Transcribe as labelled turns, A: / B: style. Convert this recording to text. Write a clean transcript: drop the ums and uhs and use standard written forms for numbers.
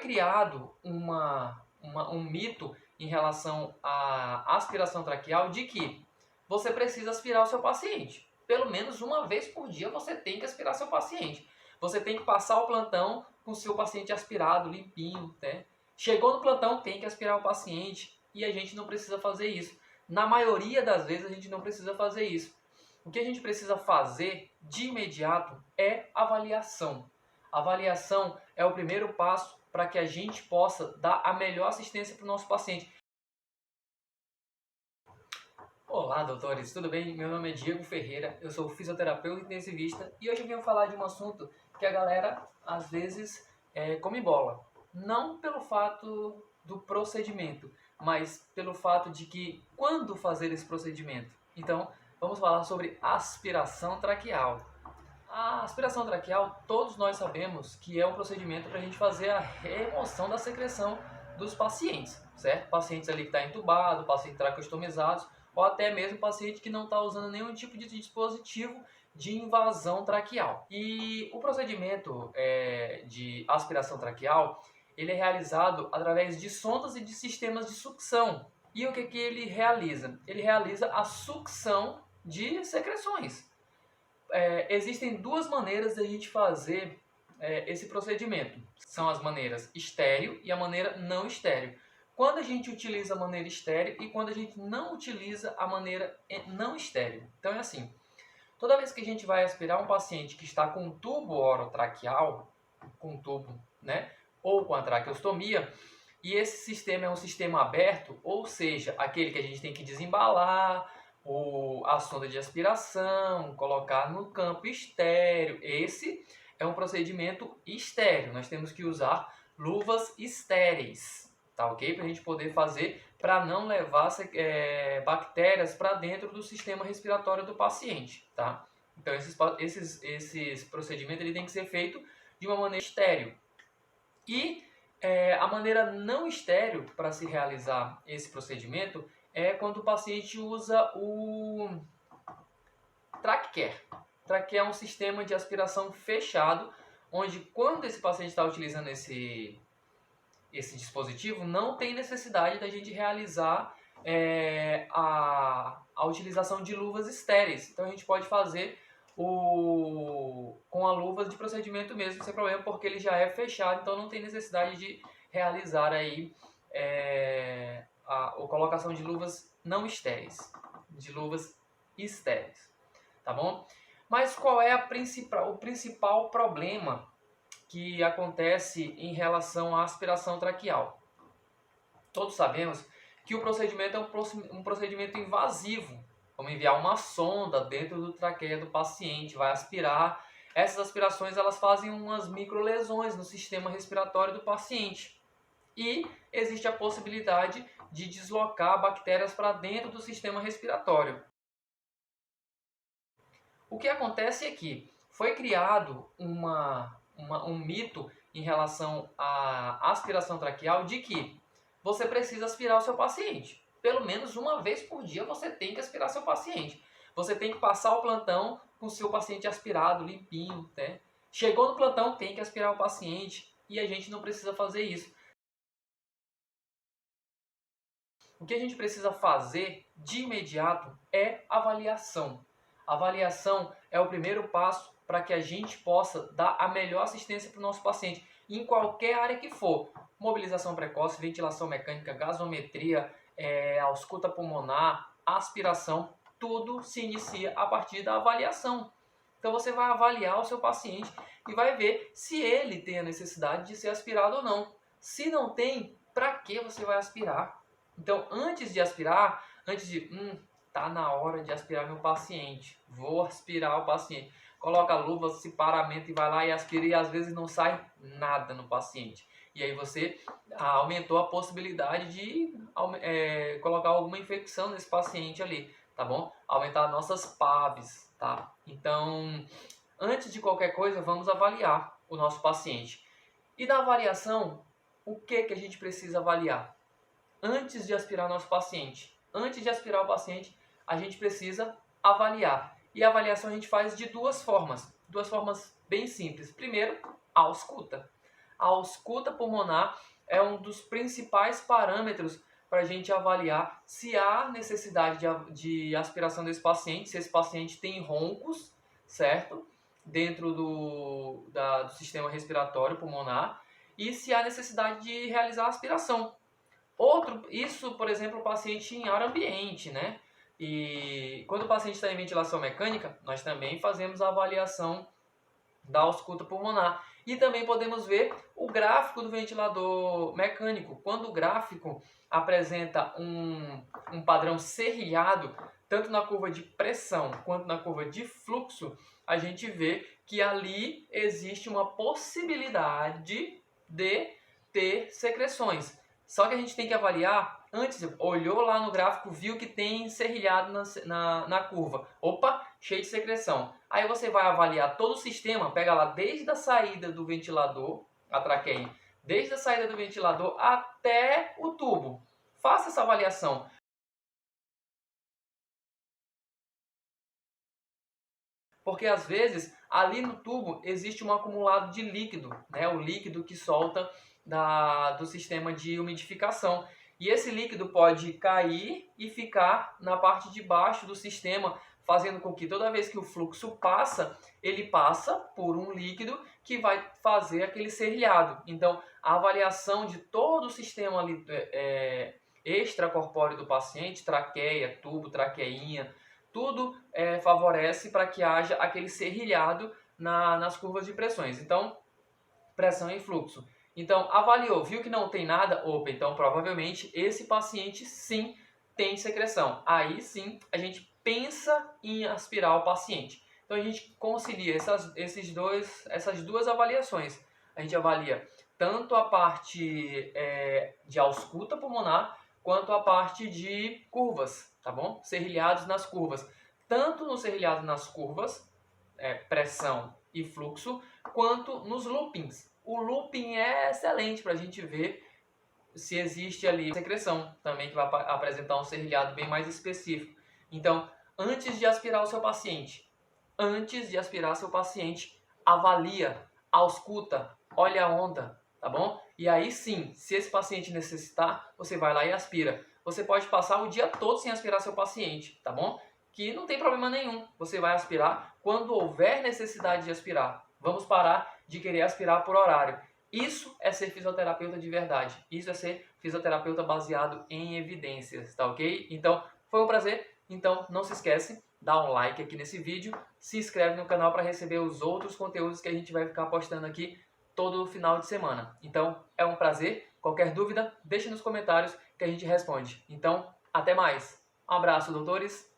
A: criado um mito em relação à aspiração traqueal de que você precisa aspirar o seu paciente. Pelo menos uma vez por dia você tem que aspirar seu paciente. Você tem que passar o plantão com o seu paciente aspirado, limpinho, né? Chegou no plantão, tem que aspirar o paciente e a gente não precisa fazer isso. Na maioria das vezes a gente não precisa fazer isso. O que a gente precisa fazer de imediato é avaliação. Avaliação é o primeiro passo para que a gente possa dar a melhor assistência para o nosso paciente. Olá, doutores, tudo bem? Meu nome é Diego Ferreira, eu sou fisioterapeuta intensivista e hoje eu venho falar de um assunto que a galera às vezes come bola. Não pelo fato do procedimento, mas pelo fato de que quando fazer esse procedimento. Então, vamos falar sobre aspiração traqueal. A aspiração traqueal, todos nós sabemos que é um procedimento para a gente fazer a remoção da secreção dos pacientes, certo? Pacientes ali que estão entubados, pacientes traqueostomizados, ou até mesmo paciente que não está usando nenhum tipo de dispositivo de invasão traqueal. E o procedimento de aspiração traqueal, ele é realizado através de sondas e de sistemas de sucção. E o que ele realiza? Ele realiza a sucção de secreções. Existem duas maneiras de a gente fazer esse procedimento. São as maneiras estéreo e a maneira não estéreo. Quando a gente utiliza a maneira estéreo e quando a gente não utiliza a maneira não estéreo. Então é assim, toda vez que a gente vai aspirar um paciente que está com um tubo orotraqueal, com um tubo, né, ou com a traqueostomia, e esse sistema é um sistema aberto, ou seja, aquele que a gente tem que desembalar, a sonda de aspiração, colocar no campo estéreo. Esse é um procedimento estéreo. Nós temos que usar luvas estéreis, tá ok? Para a gente poder fazer, para não levar bactérias para dentro do sistema respiratório do paciente, tá? Então esses procedimentos ele tem que ser feito de uma maneira estéreo. E a maneira não estéreo para se realizar esse procedimento é quando o paciente usa o TrachCare. TrachCare é um sistema de aspiração fechado, onde quando esse paciente está utilizando esse dispositivo, não tem necessidade da gente realizar a utilização de luvas estéreis. Então a gente pode fazer com a luva de procedimento mesmo, sem problema, porque ele já é fechado, então não tem necessidade de realizar aí a colocação de luvas não estéreis, de luvas estéreis, tá bom? Mas qual é o principal problema que acontece em relação à aspiração traqueal? Todos sabemos que o procedimento é um procedimento invasivo. Vamos enviar uma sonda dentro do traqueia do paciente, vai aspirar. Essas aspirações elas fazem umas microlesões no sistema respiratório do paciente. E existe a possibilidade de deslocar bactérias para dentro do sistema respiratório. O que acontece é que foi criado um mito em relação à aspiração traqueal de que você precisa aspirar o seu paciente. Pelo menos uma vez por dia você tem que aspirar seu paciente. Você tem que passar o plantão com o seu paciente aspirado, limpinho, né? Chegou no plantão, tem que aspirar o paciente e a gente não precisa fazer isso. O que a gente precisa fazer de imediato é avaliação. Avaliação é o primeiro passo para que a gente possa dar a melhor assistência para o nosso paciente, em qualquer área que for. Mobilização precoce, ventilação mecânica, gasometria, ausculta pulmonar, aspiração, tudo se inicia a partir da avaliação. Então você vai avaliar o seu paciente e vai ver se ele tem a necessidade de ser aspirado ou não. Se não tem, para que você vai aspirar? Então, antes de aspirar, tá na hora de aspirar meu paciente, vou aspirar o paciente. Coloca a luva, se paramenta e vai lá e aspira e às vezes não sai nada no paciente. E aí você aumentou a possibilidade de colocar alguma infecção nesse paciente ali, tá bom? Aumentar nossas PAVs, tá? Então, antes de qualquer coisa, vamos avaliar o nosso paciente. E na avaliação, o que a gente precisa avaliar? Antes de aspirar nosso paciente, antes de aspirar o paciente, a gente precisa avaliar. E a avaliação a gente faz de duas formas bem simples. Primeiro, a ausculta. a ausculta pulmonar é um dos principais parâmetros para a gente avaliar se há necessidade de aspiração desse paciente, se esse paciente tem roncos, certo? Dentro do sistema respiratório pulmonar e se há necessidade de realizar a aspiração. Isso, por exemplo, o paciente em ar ambiente, né? E quando o paciente está em ventilação mecânica, nós também fazemos a avaliação da ausculta pulmonar. E também podemos ver o gráfico do ventilador mecânico. Quando o gráfico apresenta um padrão serrilhado, tanto na curva de pressão quanto na curva de fluxo, a gente vê que ali existe uma possibilidade de ter secreções. Só que a gente tem que avaliar, antes, olhou lá no gráfico, viu que tem serrilhado na curva. Opa, cheio de secreção. Aí você vai avaliar todo o sistema, pega lá desde a saída do ventilador, a traqueia, desde a saída do ventilador até o tubo. Faça essa avaliação. Porque às vezes ali no tubo existe um acumulado de líquido, né? O líquido que solta do sistema de umidificação. E esse líquido pode cair e ficar na parte de baixo do sistema, fazendo com que toda vez que o fluxo passa, ele passa por um líquido que vai fazer aquele serrilhado. Então, a avaliação de todo o sistema ali, extracorpóreo do paciente, traqueia, tubo, traqueinha, tudo favorece para que haja aquele serrilhado nas curvas de pressões. Então, pressão e fluxo. Então, avaliou, viu que não tem nada? Opa, então provavelmente esse paciente sim tem secreção. Aí sim a gente pensa em aspirar o paciente. Então a gente concilia essas duas avaliações. A gente avalia tanto a parte de ausculta pulmonar quanto a parte de curvas, tá bom? Serrilhados nas curvas. Tanto no serrilhado nas curvas, pressão e fluxo, quanto nos loopings. O looping é excelente para a gente ver se existe ali secreção também, que vai apresentar um serrilhado bem mais específico. Então, antes de aspirar seu paciente, avalia, ausculta, olha a onda, tá bom? E aí sim, se esse paciente necessitar, você vai lá e aspira. Você pode passar o dia todo sem aspirar seu paciente, tá bom? Que não tem problema nenhum. Você vai aspirar quando houver necessidade de aspirar. Vamos parar de querer aspirar por horário. Isso é ser fisioterapeuta de verdade. Isso é ser fisioterapeuta baseado em evidências, tá ok? Então, foi um prazer. Então, não se esquece, dá um like aqui nesse vídeo, se inscreve no canal para receber os outros conteúdos que a gente vai ficar postando aqui todo final de semana. Então, é um prazer. Qualquer dúvida, deixe nos comentários que a gente responde. Então, até mais. Um abraço, doutores.